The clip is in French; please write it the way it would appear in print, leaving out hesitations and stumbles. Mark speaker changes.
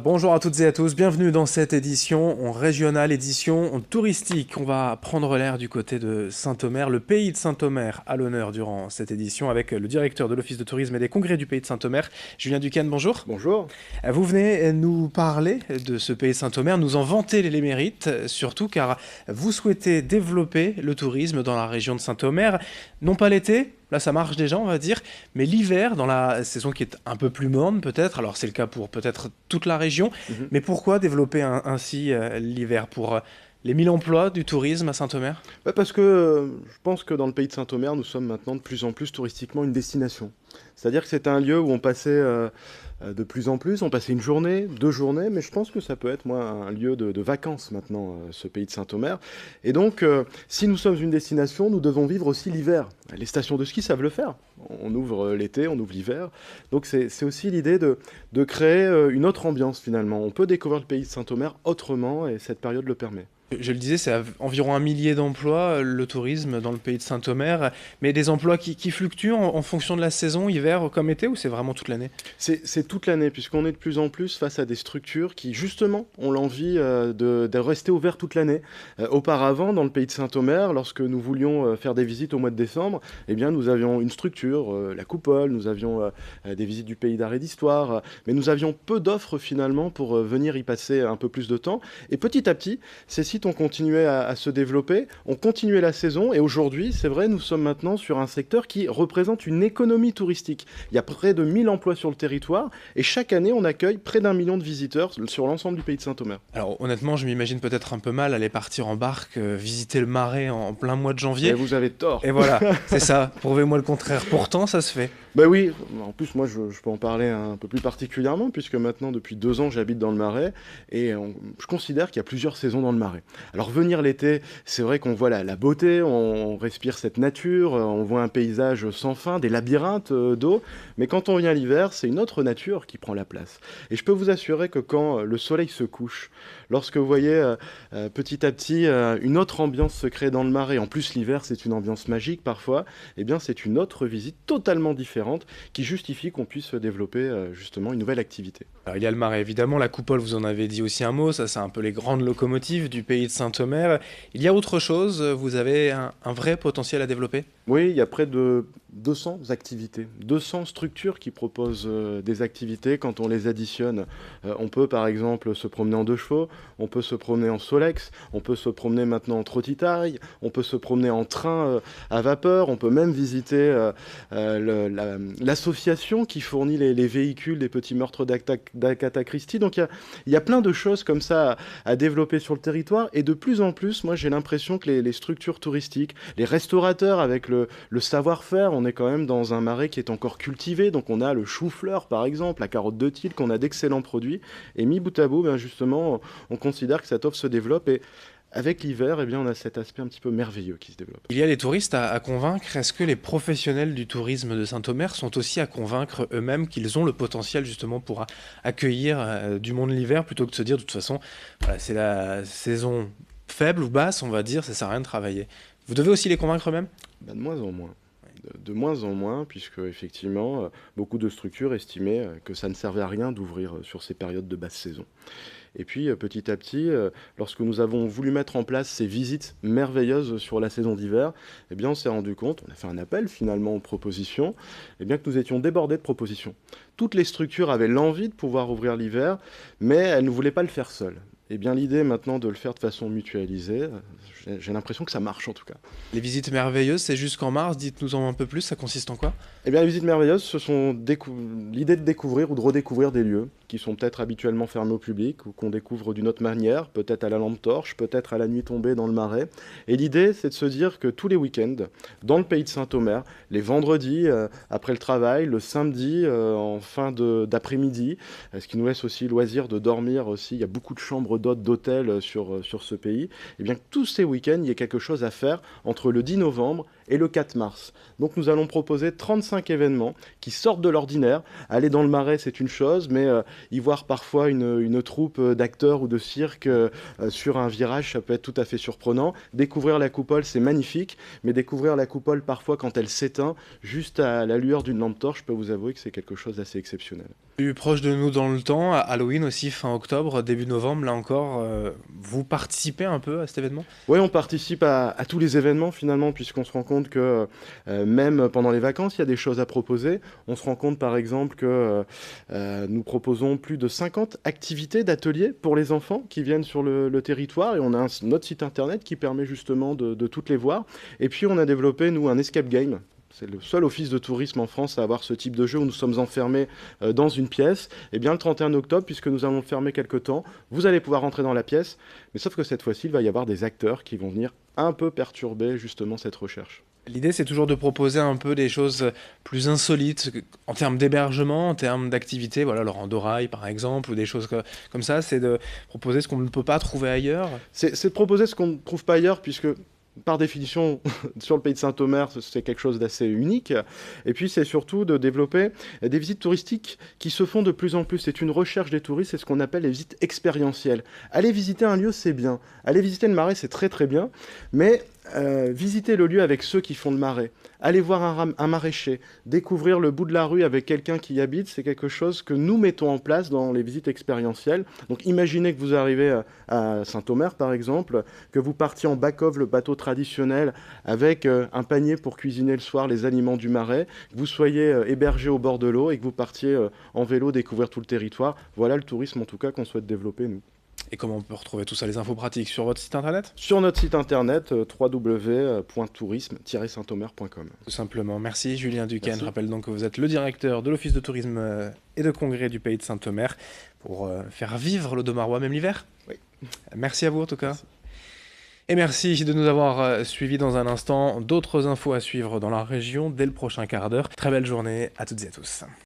Speaker 1: Bonjour à toutes et à tous, bienvenue dans cette édition régionale, édition touristique. On va prendre l'air du côté de Saint-Omer, le pays de Saint-Omer à l'honneur durant cette édition avec le directeur de l'Office de tourisme et des congrès du pays de Saint-Omer, Julien Duquesne, bonjour.
Speaker 2: Bonjour.
Speaker 1: Vous venez nous parler de ce pays de Saint-Omer, nous en vanter les mérites, surtout car vous souhaitez développer le tourisme dans la région de Saint-Omer, non pas l'été, là ça marche déjà on va dire, mais l'hiver dans la saison qui est un peu plus morne peut-être, alors c'est le cas pour peut-être toute la région, mais pourquoi développer ainsi l'hiver pour les 1000 emplois du tourisme à Saint-Omer?
Speaker 2: Parce que je pense que dans le pays de Saint-Omer, nous sommes maintenant de plus en plus touristiquement une destination. C'est-à-dire que c'est un lieu où on passait de plus en plus, on passait une journée, 2 journées, mais je pense que ça peut être moi un lieu de vacances maintenant, ce pays de Saint-Omer. Et donc, si nous sommes une destination, nous devons vivre aussi l'hiver. Les stations de ski savent le faire. On ouvre l'été, on ouvre l'hiver. Donc c'est aussi l'idée de créer une autre ambiance finalement. On peut découvrir le pays de Saint-Omer autrement et cette période le permet.
Speaker 1: Je le disais, c'est environ 1 millier d'emplois, le tourisme dans le pays de Saint-Omer, mais des emplois qui fluctuent en fonction de la saison, hiver comme été, ou c'est vraiment toute l'année?
Speaker 2: C'est toute l'année, puisqu'on est de plus en plus face à des structures qui, justement, ont l'envie de rester ouverts toute l'année. Auparavant, dans le pays de Saint-Omer, lorsque nous voulions faire des visites au mois de décembre, eh bien, nous avions une structure, la Coupole, nous avions des visites du pays d'art et d'histoire, mais nous avions peu d'offres, finalement, pour venir y passer un peu plus de temps. Et petit à petit, ces sites ont continué à se développer, ont continué la saison, et aujourd'hui, c'est vrai, nous sommes maintenant sur un secteur qui représente une économie touristique. Il y a près de 1000 emplois sur le territoire, et chaque année, on accueille près d'1 million de visiteurs sur l'ensemble du pays de Saint-Omer.
Speaker 1: Alors honnêtement, je m'imagine peut-être un peu mal aller partir en barque, visiter le Marais en plein mois de janvier.
Speaker 2: Et vous avez tort.
Speaker 1: Et voilà, c'est ça, prouvez-moi le contraire. Pourtant, ça se fait.
Speaker 2: Ben oui, en plus moi je peux en parler un peu plus particulièrement puisque maintenant depuis 2 ans j'habite dans le Marais et je considère qu'il y a plusieurs saisons dans le Marais. Alors venir l'été, c'est vrai qu'on voit la beauté, on respire cette nature, on voit un paysage sans fin, des labyrinthes d'eau, mais quand on vient l'hiver, c'est une autre nature qui prend la place. Et je peux vous assurer que quand le soleil se couche, lorsque vous voyez petit à petit une autre ambiance se créer dans le Marais, en plus l'hiver c'est une ambiance magique parfois, eh bien c'est une autre visite totalement différente qui justifie qu'on puisse développer justement une nouvelle activité.
Speaker 1: Alors, il y a le Marais évidemment, la Coupole, vous en avez dit aussi un mot, ça c'est un peu les grandes locomotives du pays de Saint-Omer. Il y a autre chose, vous avez un vrai potentiel à développer?
Speaker 2: Oui, il y a près de 200 activités, 200 structures qui proposent des activités. Quand on les additionne, on peut par exemple se promener en 2 chevaux, on peut se promener en Solex, on peut se promener maintenant en trotitaille, on peut se promener en train à vapeur, on peut même visiter l'association qui fournit les véhicules des petits meurtres d'Agatha Christie. Donc il y a plein de choses comme ça à développer sur le territoire et de plus en plus, moi j'ai l'impression que les structures touristiques, les restaurateurs avec le savoir-faire, on est quand même dans un Marais qui est encore cultivé, donc on a le chou-fleur par exemple, la carotte de Tilk, on a d'excellents produits, et mis bout à bout, ben justement, on considère que cette offre se développe, et avec l'hiver, eh bien, on a cet aspect un petit peu merveilleux qui se développe.
Speaker 1: Il y a les touristes à convaincre. Est-ce que les professionnels du tourisme de Saint-Omer sont aussi à convaincre eux-mêmes qu'ils ont le potentiel justement pour accueillir du monde l'hiver plutôt que de se dire de toute façon, voilà, c'est la saison faible ou basse, on va dire, ça sert à rien de travailler. Vous devez aussi les convaincre eux-mêmes?
Speaker 2: Ben, de moins en moins. De moins en moins, puisque effectivement, beaucoup de structures estimaient que ça ne servait à rien d'ouvrir sur ces périodes de basse saison. Et puis, petit à petit, lorsque nous avons voulu mettre en place ces visites merveilleuses sur la saison d'hiver, eh bien, on s'est rendu compte, on a fait un appel finalement aux propositions, eh bien, que nous étions débordés de propositions. Toutes les structures avaient l'envie de pouvoir ouvrir l'hiver, mais elles ne voulaient pas le faire seules. Eh bien, l'idée maintenant de le faire de façon mutualisée, j'ai l'impression que ça marche en tout cas.
Speaker 1: Les visites merveilleuses, c'est jusqu'en mars, dites-nous en un peu plus, ça consiste en quoi?
Speaker 2: Eh bien, les visites merveilleuses, ce sont l'idée de découvrir ou de redécouvrir des lieux qui sont peut-être habituellement fermés au public ou qu'on découvre d'une autre manière, peut-être à la lampe torche, peut-être à la nuit tombée dans le Marais. Et l'idée, c'est de se dire que tous les week-ends, dans le pays de Saint-Omer, les vendredis après le travail, le samedi en fin d'après-midi, ce qui nous laisse aussi loisir de dormir aussi. Il y a beaucoup de chambres d'hôtes, d'hôtels sur ce pays. Et bien que tous ces week-ends, il y ait quelque chose à faire entre le 10 novembre et le 4 mars. Donc nous allons proposer 35 événements qui sortent de l'ordinaire. Aller dans le Marais, c'est une chose, mais y voir parfois une troupe d'acteurs ou de cirque sur un virage, ça peut être tout à fait surprenant. Découvrir la coupole, c'est magnifique, mais découvrir la coupole parfois quand elle s'éteint, juste à la lueur d'une lampe torche, je peux vous avouer que c'est quelque chose d'assez exceptionnel.
Speaker 1: Plus proche de nous dans le temps, à Halloween aussi, fin octobre, début novembre, là encore, vous participez un peu à cet événement?
Speaker 2: Oui, on participe à tous les événements finalement, puisqu'on se rend compte que même pendant les vacances, il y a des choses à proposer. On se rend compte par exemple que nous proposons plus de 50 activités d'ateliers pour les enfants qui viennent sur le territoire, et on a notre site internet qui permet justement de toutes les voir. Et puis on a développé, nous, un escape game. C'est le seul office de tourisme en France à avoir ce type de jeu où nous sommes enfermés dans une pièce. Et bien le 31 octobre, puisque nous allons le fermer quelque temps, vous allez pouvoir rentrer dans la pièce. Mais sauf que cette fois-ci, il va y avoir des acteurs qui vont venir un peu perturber justement cette recherche.
Speaker 1: L'idée, c'est toujours de proposer un peu des choses plus insolites en termes d'hébergement, en termes d'activité, voilà, le rando-rail par exemple, ou des choses comme ça, c'est de proposer ce qu'on ne peut pas trouver ailleurs.
Speaker 2: C'est de proposer ce qu'on ne trouve pas ailleurs, puisque par définition, sur le pays de Saint-Omer, c'est quelque chose d'assez unique. Et puis, c'est surtout de développer des visites touristiques qui se font de plus en plus. C'est une recherche des touristes, c'est ce qu'on appelle les visites expérientielles. Aller visiter un lieu, c'est bien. Aller visiter le Marais, c'est très très bien. Mais visiter le lieu avec ceux qui font le Marais, aller voir un maraîcher, découvrir le bout de la rue avec quelqu'un qui y habite, c'est quelque chose que nous mettons en place dans les visites expérientielles. Donc imaginez que vous arrivez à Saint-Omer par exemple, que vous partiez en back-off, le bateau traditionnel, avec un panier pour cuisiner le soir les aliments du Marais, que vous soyez hébergé au bord de l'eau et que vous partiez en vélo découvrir tout le territoire. Voilà le tourisme en tout cas qu'on souhaite développer nous.
Speaker 1: Et comment on peut retrouver tout ça, les infos pratiques, sur votre site internet?
Speaker 2: Sur notre site internet www.tourisme-saintomer.com.
Speaker 1: Tout simplement. Merci Julien Duquesne.
Speaker 2: Merci.
Speaker 1: Je rappelle donc que vous êtes le directeur de l'Office de tourisme et de congrès du pays de Saint-Omer pour faire vivre l'Audomarois, même l'hiver.
Speaker 2: Oui.
Speaker 1: Merci à vous en tout cas.
Speaker 2: Merci.
Speaker 1: Et merci de nous avoir suivis. Dans un instant, d'autres infos à suivre dans la région dès le prochain quart d'heure. Très belle journée à toutes et à tous.